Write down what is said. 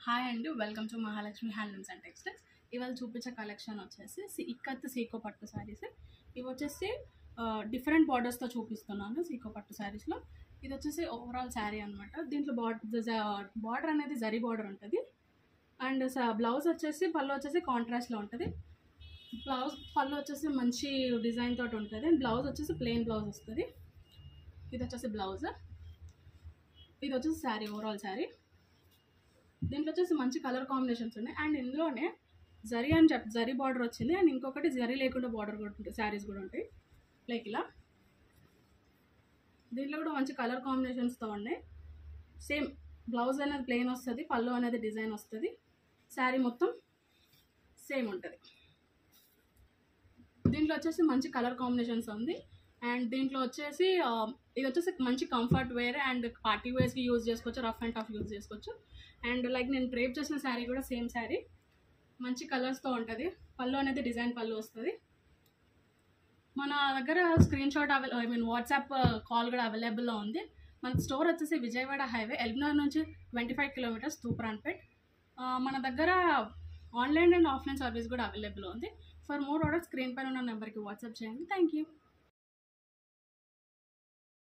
Hi అండి, welcome to Mahalakshmi handlooms and textiles. ఇవాళ చూపించే కలెక్షన్ వచ్చేసి ఇక్కత్ సీకో పట్టు శారీస్. ఇవి వచ్చేసి డిఫరెంట్ బార్డర్స్తో చూపిస్తున్నాను. సీకో పట్టు శారీస్లో ఇది వచ్చేసి ఓవరాల్ శారీ అనమాట. దీంట్లో బార్డర్ అనేది జరీ బార్డర్ ఉంటుంది. అండ్ బ్లౌజ్ వచ్చేసి పళ్ళు వచ్చేసి కాంట్రాస్ట్లో ఉంటుంది. పళ్ళు వచ్చేసి మంచి డిజైన్ తోటి ఉంటుంది. బ్లౌజ్ వచ్చేసి ప్లెయిన్ బ్లౌజ్ వస్తుంది. ఇది వచ్చేసి బ్లౌజ్. ఇది వచ్చేసి శారీ, ఓవరాల్ శారీ. దీంట్లో వచ్చేసి మంచి కలర్ కాంబినేషన్స్ ఉన్నాయి. అండ్ ఇందులోనే జరీ అని జరీ బార్డర్ వచ్చింది. అండ్ ఇంకొకటి జరీ లేకుండా బార్డర్ కూడా ఉంటాయి, శారీస్ కూడా ఉంటాయి లైక్ ఇలా. దీంట్లో కూడా మంచి కలర్ కాంబినేషన్స్తో ఉన్నాయి. సేమ్ బ్లౌజ్ అనేది ప్లెయిన్ వస్తుంది, పళ్ళు అనేది డిజైన్ వస్తుంది, శారీ మొత్తం సేమ్ ఉంటుంది. దీంట్లో వచ్చేసి మంచి కలర్ కాంబినేషన్స్ ఉంది. అండ్ దీంట్లో వచ్చేసి ఇది వచ్చేసి మంచి కంఫర్ట్ వేర్ అండ్ పార్టీ వేర్స్కి యూజ్ చేసుకోవచ్చు, రఫ్ అండ్ టఫ్ యూజ్ చేసుకోవచ్చు. అండ్ లైక్ నేను డ్రేప్ చేసిన శారీ కూడా సేమ్ శారీ, మంచి కలర్స్తో ఉంటుంది. పళ్ళు అనేది డిజైన్ పళ్ళు వస్తుంది. మన దగ్గర స్క్రీన్ షాట్ వాట్సాప్ కాల్ కూడా అవైలబుల్లో ఉంది. మన స్టోర్ వచ్చేసి విజయవాడ హైవే, ఎల్బినగర్ నుంచి 25 కిలోమీటర్స్, తూప్రాన్పేట్. మన దగ్గర ఆన్లైన్ అండ్ ఆఫ్లైన్ సర్వీస్ కూడా అవైలబుల్ ఉంది. ఫర్ మోర్ ఆర్డర్స్ స్క్రీన్ పైన ఉన్న నెంబర్కి వాట్సాప్ చేయండి. Thank you.